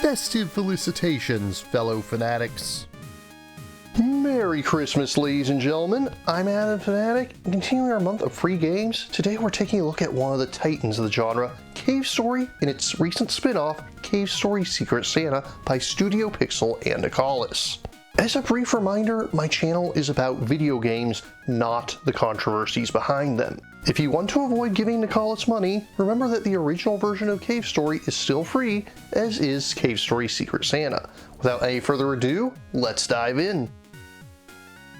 Festive felicitations, fellow Fanatics. Merry Christmas, ladies and gentlemen. I'm Adam Fanatic, and continuing our month of free games, today we're taking a look at one of the titans of the genre, Cave Story, and its recent spin-off, Cave Story Secret Santa by Studio Pixel and Nicalis. As a brief reminder, my channel is about video games, not the controversies behind them. If you want to avoid giving Nicalis money, remember that the original version of Cave Story is still free, as is Cave Story Secret Santa. Without any further ado, let's dive in.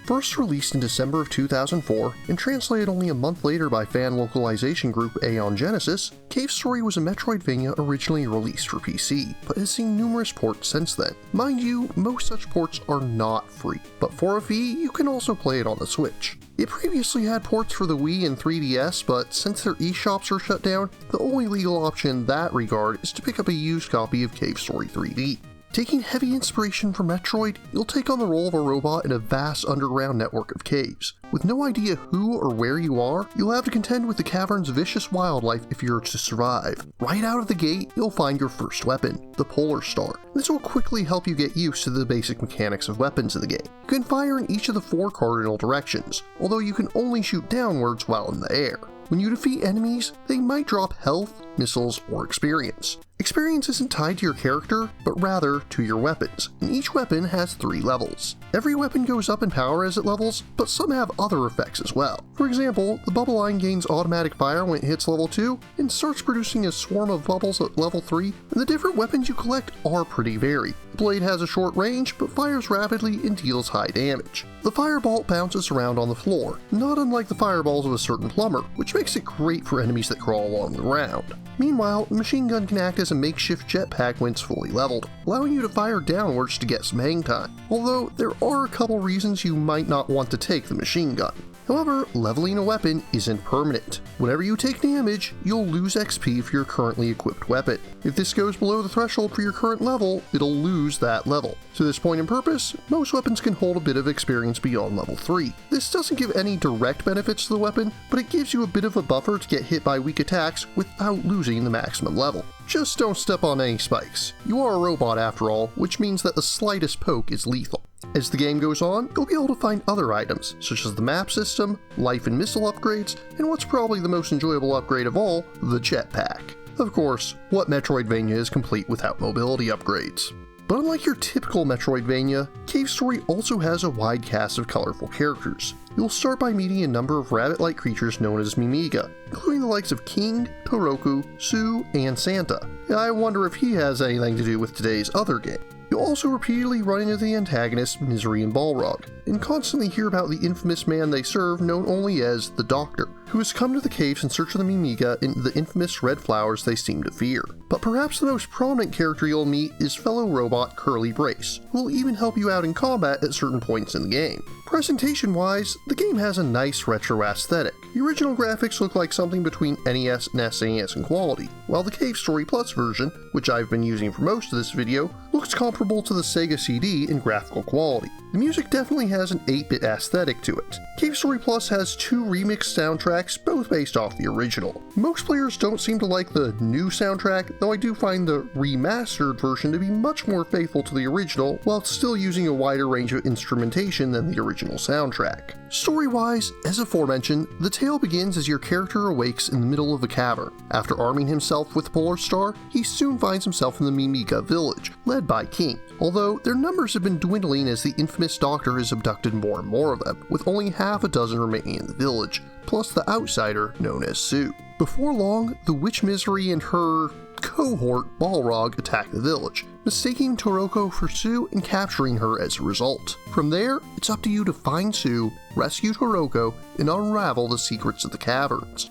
First released in December of 2004 and translated only a month later by fan localization group Aeon Genesis, Cave Story was a Metroidvania originally released for PC, but has seen numerous ports since then. Mind you, most such ports are not free, but for a fee, you can also play it on the Switch. It previously had ports for the Wii and 3DS, but since their eShops are shut down, the only legal option in that regard is to pick up a used copy of Cave Story 3D. Taking heavy inspiration from Metroid, you'll take on the role of a robot in a vast underground network of caves. With no idea who or where you are, you'll have to contend with the cavern's vicious wildlife if you're to survive. Right out of the gate, you'll find your first weapon, the Polar Star. This will quickly help you get used to the basic mechanics of weapons in the game. You can fire in each of the 4 cardinal directions, although you can only shoot downwards while in the air. When you defeat enemies, they might drop health, missiles, or experience. Experience isn't tied to your character, but rather to your weapons, and each weapon has 3 levels. Every weapon goes up in power as it levels, but some have other effects as well. For example, the bubble line gains automatic fire when it hits level 2, and starts producing a swarm of bubbles at level 3, and the different weapons you collect are pretty varied. The blade has a short range, but fires rapidly and deals high damage. The firebolt bounces around on the floor, not unlike the fireballs of a certain plumber, which makes it great for enemies that crawl along the ground. Meanwhile, the machine gun can act as a makeshift jetpack when it's fully leveled, allowing you to fire downwards to get some hang time, although there are a couple reasons you might not want to take the machine gun. However, leveling a weapon isn't permanent. Whenever you take damage, you'll lose XP for your currently equipped weapon. If this goes below the threshold for your current level, it'll lose that level. To this point in purpose, most weapons can hold a bit of experience beyond level 3. This doesn't give any direct benefits to the weapon, but it gives you a bit of a buffer to get hit by weak attacks without losing the maximum level. Just don't step on any spikes. You are a robot after all, which means that the slightest poke is lethal. As the game goes on, you'll be able to find other items, such as the map system, life and missile upgrades, and what's probably the most enjoyable upgrade of all, the jetpack. Of course, what Metroidvania is complete without mobility upgrades? But unlike your typical Metroidvania, Cave Story also has a wide cast of colorful characters. You'll start by meeting a number of rabbit-like creatures known as Mimiga, including the likes of King, Toroku, Sue, and Santa. I wonder if he has anything to do with today's other game. You'll also repeatedly run into the antagonists Misery and Balrog, and constantly hear about the infamous man they serve known only as the Doctor, who has come to the caves in search of the Mimiga and the infamous red flowers they seem to fear. But perhaps the most prominent character you'll meet is fellow robot Curly Brace, who will even help you out in combat at certain points in the game. Presentation-wise, the game has a nice retro aesthetic. The original graphics look like something between NES and SNES in quality, while the Cave Story Plus version, which I've been using for most of this video, looks comparable to the Sega CD in graphical quality. The music definitely has an 8-bit aesthetic to it. Cave Story Plus has 2 remixed soundtracks, both based off the original. Most players don't seem to like the new soundtrack, though I do find the remastered version to be much more faithful to the original, while still using a wider range of instrumentation than the original soundtrack. Story-wise, as aforementioned, the tale begins as your character awakes in the middle of a cavern. After arming himself with the Polar Star, he soon finds himself in the Mimiga village, led by King, although their numbers have been dwindling as the infamous Doctor has abducted more and more of them, with only half a dozen remaining in the village, plus the outsider known as Sue. Before long, the witch Misery and her cohort Balrog attack the village, mistaking Toroko for Sue and capturing her as a result. From there, it's up to you to find Sue, rescue Toroko, and unravel the secrets of the caverns.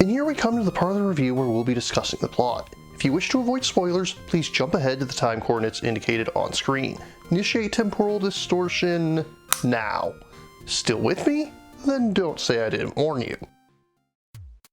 And here we come to the part of the review where we'll be discussing the plot. If you wish to avoid spoilers, please jump ahead to the time coordinates indicated on screen. Initiate temporal distortion now. Still with me? Then don't say I didn't warn you.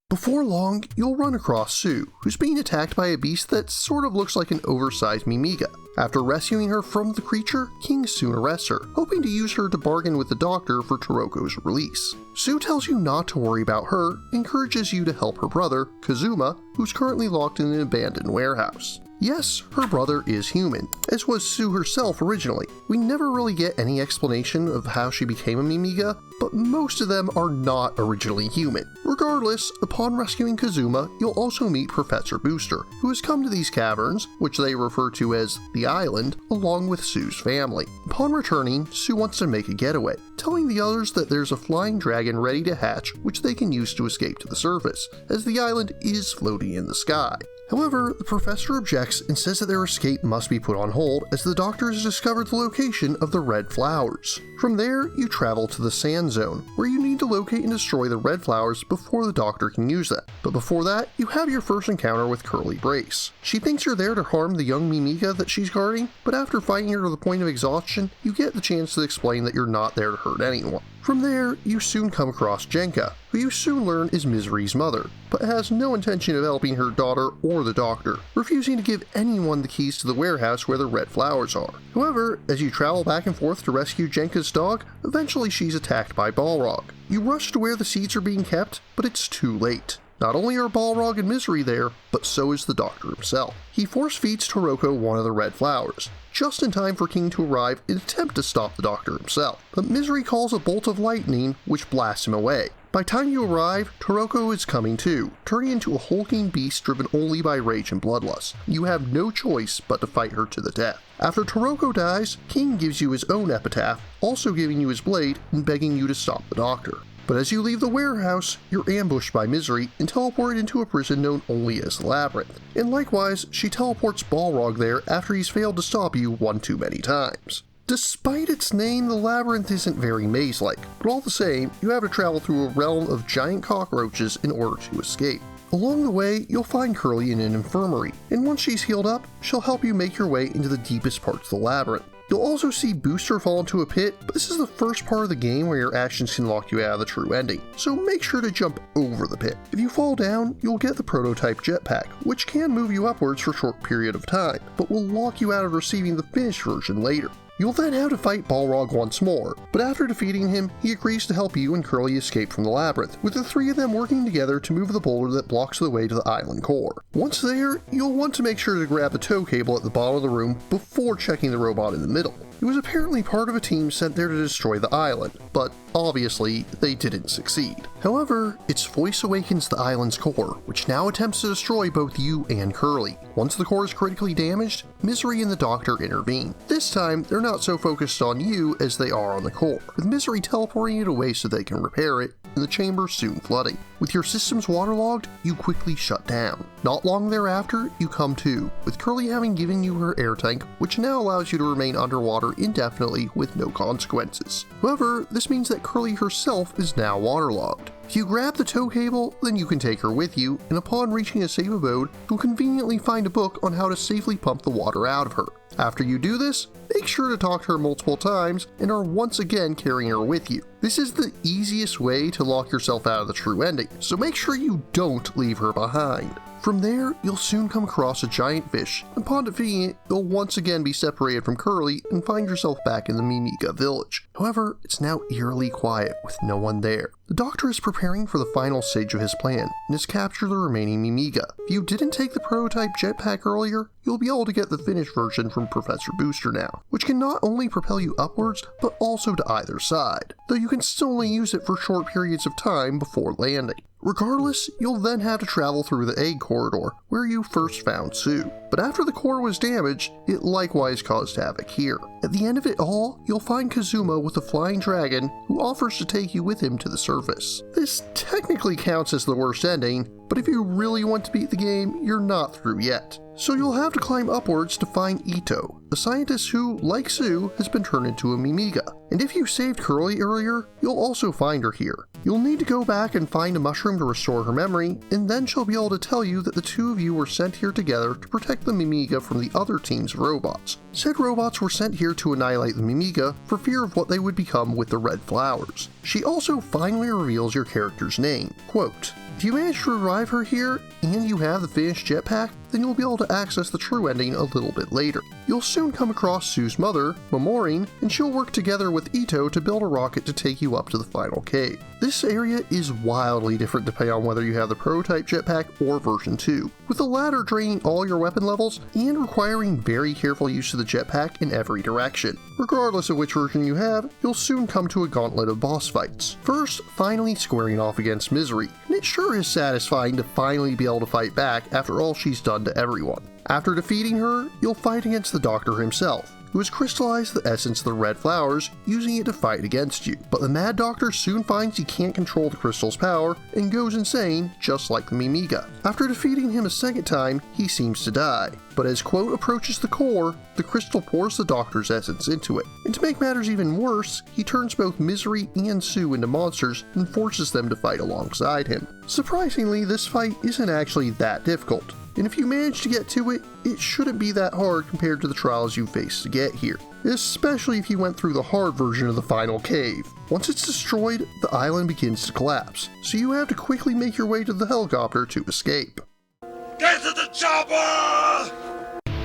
Before long, you'll run across Sue, who's being attacked by a beast that sort of looks like an oversized Mimiga. After rescuing her from the creature, King soon arrests her, hoping to use her to bargain with the Doctor for Toroko's release. Sue tells you not to worry about her, and encourages you to help her brother, Kazuma, who's currently locked in an abandoned warehouse. Yes, her brother is human, as was Sue herself originally. We never really get any explanation of how she became a Mimiga, but most of them are not originally human. Regardless, upon rescuing Kazuma, you'll also meet Professor Booster, who has come to these caverns, which they refer to as the island, along with Sue's family. Upon returning, Sue wants to make a getaway, telling the others that there's a flying dragon ready to hatch which they can use to escape to the surface, as the island is floating in the sky. However, the professor objects and says that their escape must be put on hold as the doctor has discovered the location of the red flowers. From there, you travel to the sand zone, where you need to locate and destroy the red flowers before the doctor can use them. But before that, you have your first encounter with Curly Brace. She thinks you're there to harm the young Mimiga that she's guarding, but after fighting her to the point of exhaustion, you get the chance to explain that you're not there to hurt anyone. From there, you soon come across Jenka, who you soon learn is Misery's mother, but has no intention of helping her daughter or the doctor, refusing to give anyone the keys to the warehouse where the red flowers are. However, as you travel back and forth to rescue Jenka's dog, eventually she's attacked by Balrog. You rush to where the seeds are being kept, but it's too late. Not only are Balrog and Misery there, but so is the doctor himself. He force feeds Toroko one of the red flowers, just in time for King to arrive and attempt to stop the doctor himself. But Misery calls a bolt of lightning, which blasts him away. By the time you arrive, Toroko is coming too, turning into a hulking beast driven only by rage and bloodlust. You have no choice but to fight her to the death. After Toroko dies, King gives you his own epitaph, also giving you his blade and begging you to stop the doctor. But as you leave the warehouse, you're ambushed by Misery and teleported into a prison known only as the Labyrinth. And likewise, she teleports Balrog there after he's failed to stop you one too many times. Despite its name, the Labyrinth isn't very maze-like, but all the same, you have to travel through a realm of giant cockroaches in order to escape. Along the way, you'll find Curly in an infirmary, and once she's healed up, she'll help you make your way into the deepest parts of the labyrinth. You'll also see Booster fall into a pit, but this is the first part of the game where your actions can lock you out of the true ending, so make sure to jump over the pit. If you fall down, you'll get the prototype jetpack, which can move you upwards for a short period of time, but will lock you out of receiving the finished version later. You'll then have to fight Balrog once more, but after defeating him, he agrees to help you and Curly escape from the labyrinth, with the three of them working together to move the boulder that blocks the way to the island core. Once there, you'll want to make sure to grab the tow cable at the bottom of the room before checking the robot in the middle. It was apparently part of a team sent there to destroy the island, but obviously they didn't succeed. However, its voice awakens the island's core, which now attempts to destroy both you and Curly. Once the core is critically damaged, Misery and the doctor intervene. This time, they're not so focused on you as they are on the core, with Misery teleporting it away so they can repair it, and the chamber soon flooding. With your systems waterlogged, you quickly shut down. Not long thereafter, you come to, with Curly having given you her air tank, which now allows you to remain underwater indefinitely with no consequences. However, this means that Curly herself is now waterlogged. If you grab the tow cable, then you can take her with you, and upon reaching a safe abode, you'll conveniently find a book on how to safely pump the water out of her. After you do this, make sure to talk to her multiple times and are once again carrying her with you. This is the easiest way to lock yourself out of the true ending, so make sure you don't leave her behind. From there, you'll soon come across a giant fish, and upon defeating it, you'll once again be separated from Curly and find yourself back in the Mimiga village. However, it's now eerily quiet with no one there. The doctor is preparing for the final stage of his plan, and has captured the remaining Mimiga. If you didn't take the prototype jetpack earlier, you'll be able to get the finished version from Professor Booster now, which can not only propel you upwards, but also to either side, though you can still only use it for short periods of time before landing. Regardless, you'll then have to travel through the egg corridor, where you first found Sue. But after the core was damaged, it likewise caused havoc here. At the end of it all, you'll find Kazuma with a flying dragon, who offers to take you with him to the surface. This technically counts as the worst ending, but if you really want to beat the game, you're not through yet. So you'll have to climb upwards to find Ito, a scientist who, like Sue, has been turned into a Mimiga. And if you saved Curly earlier, you'll also find her here. You'll need to go back and find a mushroom to restore her memory, and then she'll be able to tell you that the two of you were sent here together to protect the Mimiga from the other team's robots. Said robots were sent here to annihilate the Mimiga for fear of what they would become with the red flowers. She also finally reveals your character's name. Quote, "If you manage to revive her here, and you have the finished jetpack, then you'll be able to access the true ending a little bit later. You'll soon come across Sue's mother, Momorine, and she'll work together with Ito to build a rocket to take you up to the final cave. This area is wildly different depending on whether you have the prototype jetpack or version 2, with the latter draining all your weapon levels and requiring very careful use of the jetpack in every direction. Regardless of which version you have, you'll soon come to a gauntlet of boss fights. First, finally squaring off against Misery, and it sure is satisfying to finally be able to fight back after all she's done to everyone. After defeating her, you'll fight against the Doctor himself, who has crystallized the essence of the red flowers, using it to fight against you. But the Mad Doctor soon finds he can't control the crystal's power and goes insane, just like the Mimiga. After defeating him a second time, he seems to die. But as Quote approaches the core, the crystal pours the Doctor's essence into it. And to make matters even worse, he turns both Misery and Sue into monsters and forces them to fight alongside him. Surprisingly, this fight isn't actually that difficult. And if you manage to get to it, it shouldn't be that hard compared to the trials you faced to get here, especially if you went through the hard version of the final cave. Once it's destroyed, the island begins to collapse, so you have to quickly make your way to the helicopter to escape. Get to the chopper!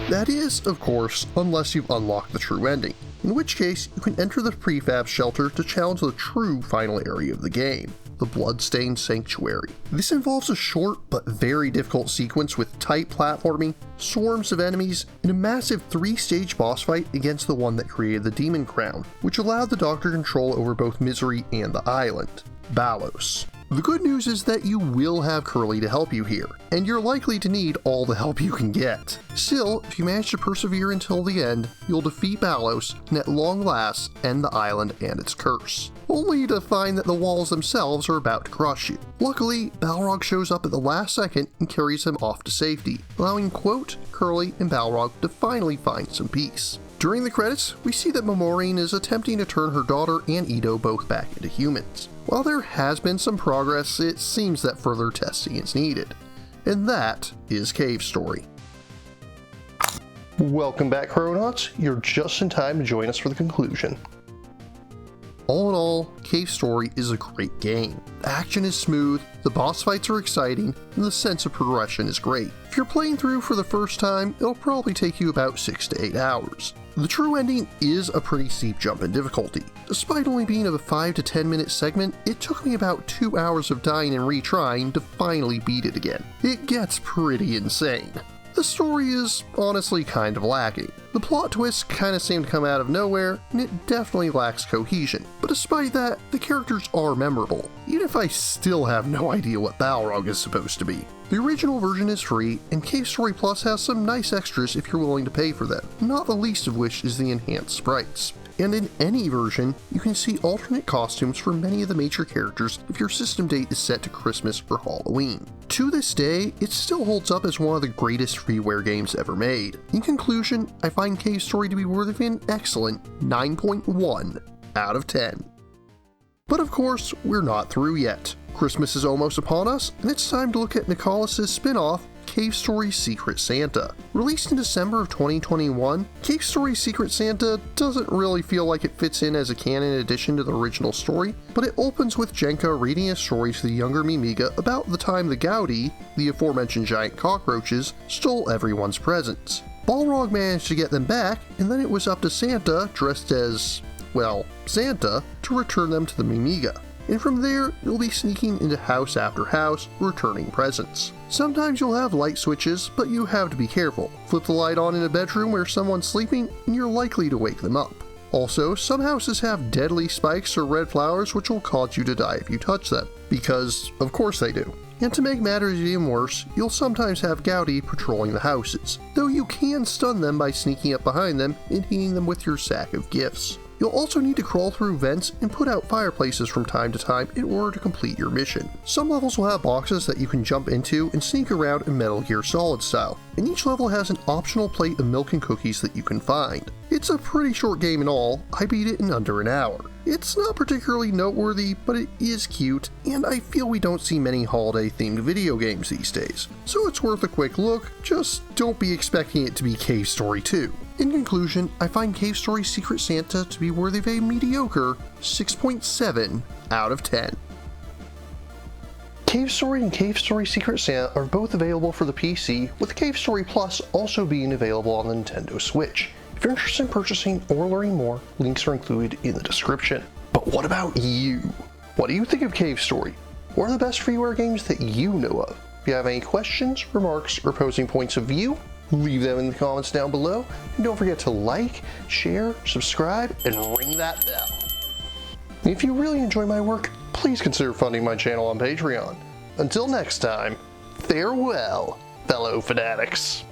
That is, of course, unless you've unlocked the true ending, in which case you can enter the prefab shelter to challenge the true final area of the game, the Bloodstained Sanctuary. This involves a short but very difficult sequence with tight platforming, swarms of enemies, and a massive 3-stage boss fight against the one that created the Demon Crown, which allowed the Doctor control over both Misery and the island, Balos. The good news is that you will have Curly to help you here, and you're likely to need all the help you can get. Still, if you manage to persevere until the end, you'll defeat Balos and at long last end the island and its curse, only to find that the walls themselves are about to crush you. Luckily, Balrog shows up at the last second and carries him off to safety, allowing Quote, Curly, and Balrog to finally find some peace. During the credits, we see that Momorine is attempting to turn her daughter and Ito both back into humans. While there has been some progress, it seems that further testing is needed. And that is Cave Story. Welcome back, Chrononauts. You're just in time to join us for the conclusion. All in all, Cave Story is a great game. The action is smooth, the boss fights are exciting, and the sense of progression is great. If you're playing through for the first time, it'll probably take you about 6 to 8 hours. The true ending is a pretty steep jump in difficulty. Despite only being a 5 to 10 minute segment, it took me about 2 hours of dying and retrying to finally beat it again. It gets pretty insane. The story is honestly kind of lacking. The plot twists kinda seem to come out of nowhere, and it definitely lacks cohesion. But despite that, the characters are memorable, even if I still have no idea what Balrog is supposed to be. The original version is free, and Cave Story Plus has some nice extras if you're willing to pay for them, not the least of which is the enhanced sprites. And in any version, you can see alternate costumes for many of the major characters if your system date is set to Christmas or Halloween. To this day, it still holds up as one of the greatest freeware games ever made. In conclusion, I find Cave Story to be worthy of an excellent 9.1 out of 10. But of course, we're not through yet. Christmas is almost upon us, and it's time to look at Nicalis' spin-off, Cave Story Secret Santa. Released in December of 2021, Cave Story Secret Santa doesn't really feel like it fits in as a canon addition to the original story, but it opens with Jenka reading a story to the younger Mimiga about the time the Gaudi, the aforementioned giant cockroaches, stole everyone's presents. Balrog managed to get them back, and then it was up to Santa, dressed as, well, Santa, to return them to the Mimiga. And from there, you'll be sneaking into house after house, returning presents. Sometimes you'll have light switches, but you have to be careful. Flip the light on in a bedroom where someone's sleeping, and you're likely to wake them up. Also, some houses have deadly spikes or red flowers which will cause you to die if you touch them, because of course they do. And to make matters even worse, you'll sometimes have Gaudi patrolling the houses, though you can stun them by sneaking up behind them and hitting them with your sack of gifts. You'll also need to crawl through vents and put out fireplaces from time to time in order to complete your mission. Some levels will have boxes that you can jump into and sneak around in Metal Gear Solid style, and each level has an optional plate of milk and cookies that you can find. It's a pretty short game in all. I beat it in under an hour. It's not particularly noteworthy, but it is cute, and I feel we don't see many holiday-themed video games these days, so it's worth a quick look. Just don't be expecting it to be Cave Story 2. In conclusion, I find Cave Story Secret Santa to be worthy of a mediocre 6.7 out of 10. Cave Story and Cave Story Secret Santa are both available for the PC, with Cave Story Plus also being available on the Nintendo Switch. If you're interested in purchasing or learning more, links are included in the description. But what about you? What do you think of Cave Story? What are the best freeware games that you know of? If you have any questions, remarks, or opposing points of view, leave them in the comments down below, and don't forget to like, share, subscribe, and ring that bell. If you really enjoy my work, please consider funding my channel on Patreon. Until next time, farewell, fellow fanatics.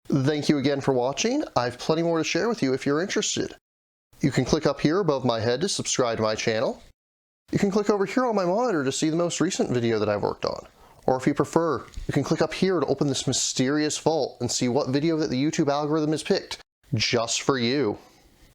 Thank you again for watching. I have plenty more to share with you if you're interested. You can click up here above my head to subscribe to my channel. You can click over here on my monitor to see the most recent video that I've worked on. Or if you prefer, you can click up here to open this mysterious vault and see what video that the YouTube algorithm has picked just for you.